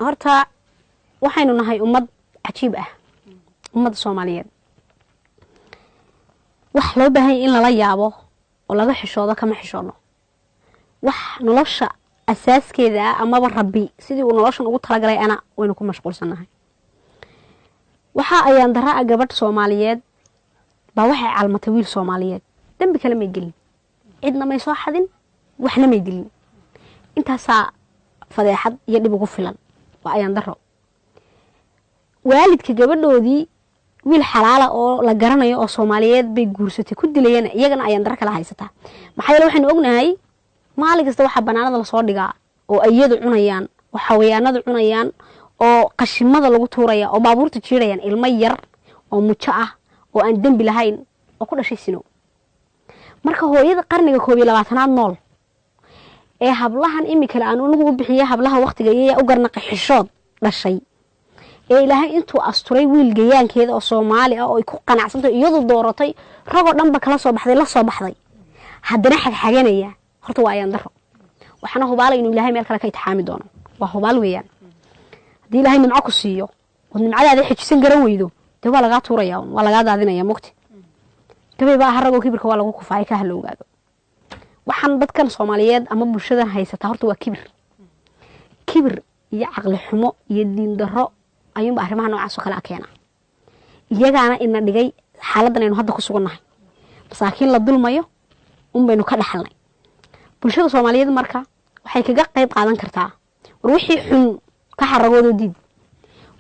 horta waxaynu nahay ummad cajiib ah ummadda Soomaaliyeed wax loo baahan in lala yaabo oo laga xishoodo kama xishoono wax nolosha asaaskeeda ama rabbi sidii uu noloshan ugu talagalay ana waynu ku mashquulsanahay waxa ayaan daraa gabadh Soomaaliyeed ba waxay calmatay wiil Soomaaliyeed dambi kale ma gelin cidna ma soo xadin waxna ma dilin intaasa fadeexad iyo dib ugu filan waa ayaan daro waalidka gabadhoodii wiil xalaala oo la garanayo oo Soomaaliyeed bay guursatay ku dilayeen iyagana ayaan dar kala haysata maxay waxaynu ognahay maalin kasta waxa banaanada la soo dhigaa oo ayadu cunayaan waxa weeyaanadu cunayaan oo qashimada lagu tuuraya oo baabuurta jiirayaan ilmo yar oo mujo ah oo aan dambi lahayn oo ku dhashay sino marka hooyada qarniga 12aad nool ee hablahan imika aan ugu bixiyo hablaha waqtiga iyo u garnaqay xishood dhashay ee ilaahay intuu asturay wiil gayaankeeda oo Soomaali ah oo ay ku qanacsanto iyadu dooratay rago dhanba kala soo baxday la soo baxday haddana xaganaya horta waa ayaan daro waxana hubaalay inuu ilaahay meel kale ka itixaami doono waa hubaal weeyaan hadii ilaahay nimco ku siiyo oo nimcadaada xijisan garan weydo de waa laga tuuraya waa laga daadinaya mugti tabayba harago kibirka waa lagu kufaay ka halowgaado waxaan dadkan Soomaaliyeed ama bulshadan haysata horta waa kibir iyo aqli xumo iyo diin daro ayuun arrimaha noocaas oo kala keena iyagaana ina dhigay xaaladan aynu hadda ku sugannahay masaakiin la dulmayo baynu ka dhaxalnay bulshada Soomaaliyeed marka waxay kaga qayb qaadan kartaa war wixii xun ka xaragoodo diid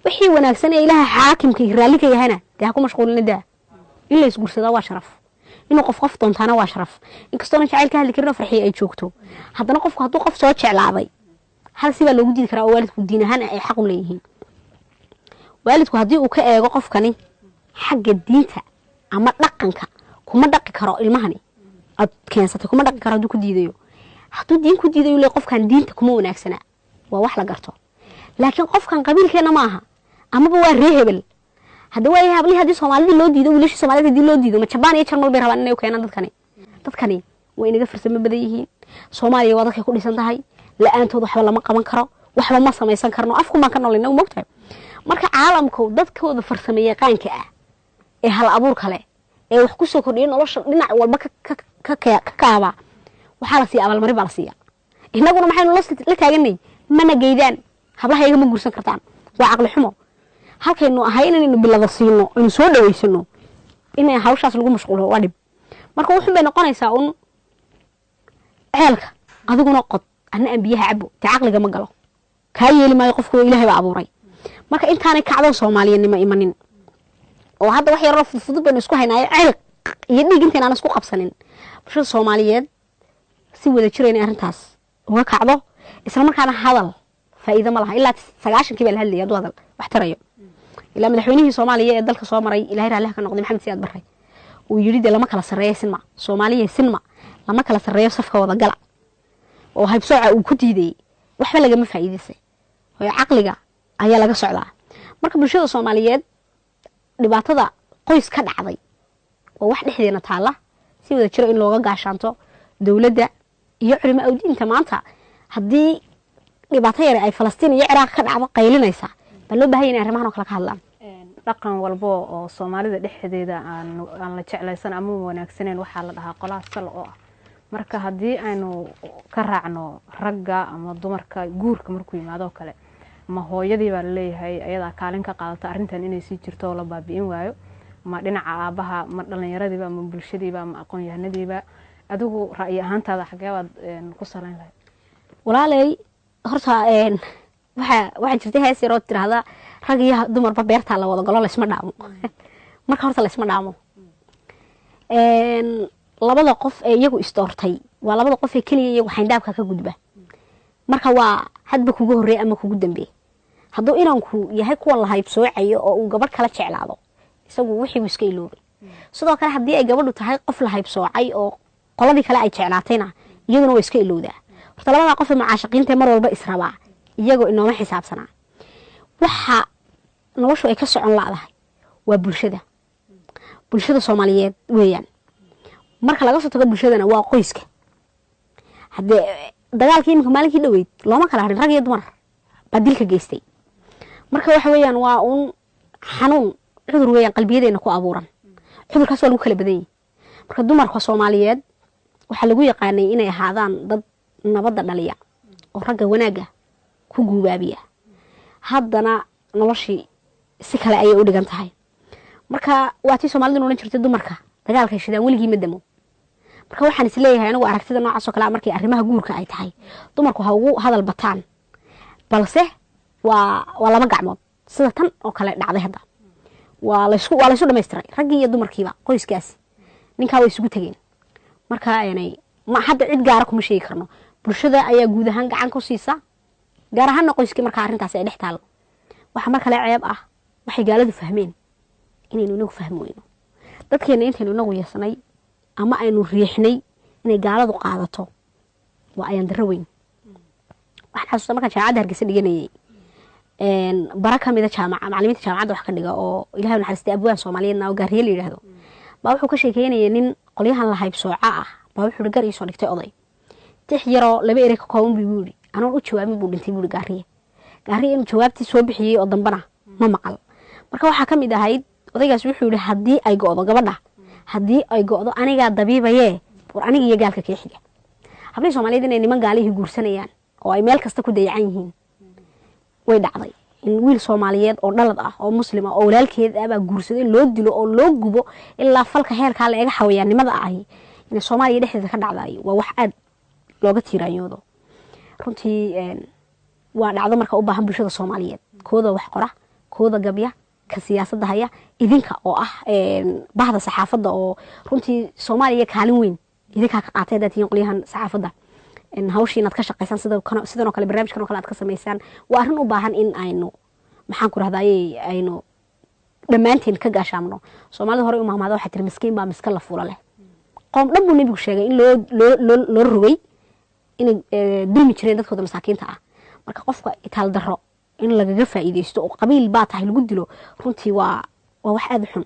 wixii wanaagsan ee ilaahay xaakimka raali ka yahana taa ku mashquulinada in la isguursado waa sharaf inuu qof doontaana waa sharaf inkastoo jacaylka hadli karno farxii ay joogto haddana qofku hadduu qof soo jeclaaday hal si baa loogu diidi karaa waalidku diin ahaan ay xaq u leeyihiin waalidku haddii uu ka eego qofkani xagga diinta ama dhaqanka kuma dhaqi karo ilmahani ad keensatay kuma dhaqi karo hadduu ku diidayo hadduu diin ku diidayo le qofkan diinta kuma wanaagsana waa wax la garto laakiin qofkan qabiilkeena maaha ama waa reehebel hadda way habli hadii Soomaalida loo diido wiilasha Soomaalida hadii loo diido ma Jabaan iyo Jarmal bay rabaan inay u keenaan dadkani way inaga farsamo badan yihiin Soomaaliya waa dadka ku dhisan tahay la'aantood waxba lama qaban karo waxba ma sameeysan karno afku ma ka noolina moogtahay marka caalamku dadkooda farsamo yaqaanka ah ee hal abuur kale ee wax ku soo kordhiyo nolosha dhinac walba ka kaaba waxa la sii abaal mari baa la siiya inaguna maxaynu la taaganay mana geydaan hablaha iyaga ma guursan kartaan waa aqli xumo halkaynu ahayn inaynu bilada siino inuu soo dhaweysano inay hawshaas lagu mashquulo waa dib marka wuxuu bay noqonaysaa ceelka adiguna qod ana biyaha cabo tacaqliga ma galo ka yeeli maayo qofku Ilaahay baa abuuray marka intaanay kacdo Soomaaliyeednimo imanin oo hadda wax yar fudud baynu isku haynaa ceel iyo dhig intaan aan isku qabsanin bulshada Soomaaliyeed si wada jireen arintaas uga kacdo isla markaana hadal faa'iido ma laha ilaa 90kii baa la hadlayay hadal wax tarayo ilaa madaxweynihii Soomaaliya ee dalka soo maray Ilaahay raali ka noqday Maxamed Siyaad Barre uu yiri lama kala sareeyo sinma Soomaaliya sinma lama kala sareeyo safka wada gala oo haybsooca uu ku diiday waxba laga ma faa'iideysay oo aqliga ayaa laga socdaa marka bulshada Soomaaliyeed dhibaatada qoys ka dhacday oo wax dhexdeena taala si wada jiro in looga gaashaanto dawladda iyo culimada diinta maanta hadii dhibaato yar ay Falastiin iyo Ciraaq ka dhacdo qaylinaysa bal loo baahan yahay arrimahan kala ka hadlaan dhaqan walbo oo Soomaalida dhexdeeda aan la jeclaysan ama wanaagsaneen waxa la dhahaa qolaas sal oo marka hadii aynu ka raacno ragga ama dumarka guurka markuu yimaado kale ma hooyadii baa leeyahay ayada kaalin ka qaadata arintan inay sii jirto la baabi'in waayo ma dhinaca aabaha ma dhalinyaradii ama bulshadii ma aqoon yahanadii adigu ra'yi ahaantaada xagee baad ku salayn lahayd walaalay horta waxa jirtay hees yar oo tiraahda rag iyo dumarba beerta la wada galo la isma dhaamo marka horta la isma dhaamo labada qof ee iyagu istoortay waa labada qof ee kaliya iyagu xayndaabka ka gudba marka waa hadba kugu horeey ama kugu dambeey hadduu inanku yahay kuwa la hayb soocayo oo uu gabadh kala jeclaado isagu wixii iska iloobay sidoo kale hadii ay gabadhu tahay qof la hayb soocay oo qoladii kale ay jeclaatayna iyaduna way iska ilowdaa horta labada qof ee macaashiqiinta mar walba israbaa iyagoo inooma xisaabsana waxa noloshu ay ka socon laadahay waa bulshada Soomaaliyeed weeyaan marka laga soo tago bulshadana waa qoyska hadee dagaalkii maalinkii dhaweyd looma kala harin rag iyo dumar baa dilka geystay. marka waxa weeyaan waa un xanuun cudur weeyaan qalbiyadeena ku abuuran. cudurkaas waa lagu kala badan yahay. marka dumarka Soomaaliyeed waxa lagu yaqaanay inay ahaadaan dad nabadda dhaliya oo ragga wanaaga ku guubaabiya. haddana noloshii si kale ayay u dhigan tahay. marka waa tii Soomaalidu oran jirtay dumarka dagaalka shidaan weligii ma damo. marka waxaan is leeyahay anigu aragtida noocaas oo kale markii arrimaha guurka ay tahay dumarku ha ugu hadal bataan, balse waa laba gacmood sida tan oo kale dhacday. hadda waa la isku dhameystiray raggii iyo dumarkiiba qoyskaasi ninka way isugu tageen. marka ma hadda cid gaar ah kuma sheegi karno, bulshada ayaa guud ahaan gacan ku siisa, gaar ahaan qoyskii marka arrintaas ay dhex taalo. waxa marka la ceeb ah waxay gaaladu fahmeen inaynu inagu fahmi weyno. dadkeena intaynu inagu yeesnay ama aynu riixnay inay gaaladu qaadato waa ayaan daro weyn. waxaan xasuustaa markaan jaamacadda Hargeysa dhiganayay bara ka mid ah macallimiinta jaamacadda wax ka dhiga oo Ilaahay naxariistay abwaan Soomaaliyeed oo gaariye la yiraahdo baa wuxuu ka sheekeynayay nin qolyahan la hayb sooca ah baa wuxuu gar ii soo dhigtay oday tix yaro laba erey ka kooban buu yiri anoo u jawaabin buu dhintay buu gaariye inuu jawaabtii soo bixiyay oo dambana ma maqal. marka waxa ka mid ahayd odaygaas wuxuu yiri hadii ay go'do gabadha hadii ay go'do aniga dabiibaye war aniga iyo gaalka ka xiga. hablaha Soomaaliyeed inay niman gaalihi guursanayaan oo ay meel kasta ku dayacan yihiin way dhacday in wiil Soomaaliyeed oo dhalad ah oo muslim ah oo walaalkeed ah guursaday loo dilo oo loo gubo ilaa falka heerka la eega xawayaannimada ah in Soomaaliya dhexdeeda ka dhacday waa wax aad looga tiiraanyoodo. runtii waa dhacdo marka u baahan bulshada Soomaaliyeed kooda wax qora kooda gabya ka siyaasadda haya idinka oo ah bahda saxaafadda oo runtii Soomaaliya kaalin weyn idinka ka qaatay dadkii qoliyahan saxaafadda in hawshii inaad ka shaqeysan sidoo kale barnaamijkan oo kale aad ka sameeysan waa arrin u baahan in aynu maxaan ku rahdayay aynu dhamaanteen ka gaashaamno. Soomaalida hore u mahmaado waxa tir miskiin baa miska la fuula leh. qoom dhan buu nabigu sheegay in loo rogay in dulmi jireen dadkooda masaakiinta ah. marka qofka itaal daro in lagaga faa'iideysto oo qabiil baa tahay lagu dilo runtii waa wax aad u xun.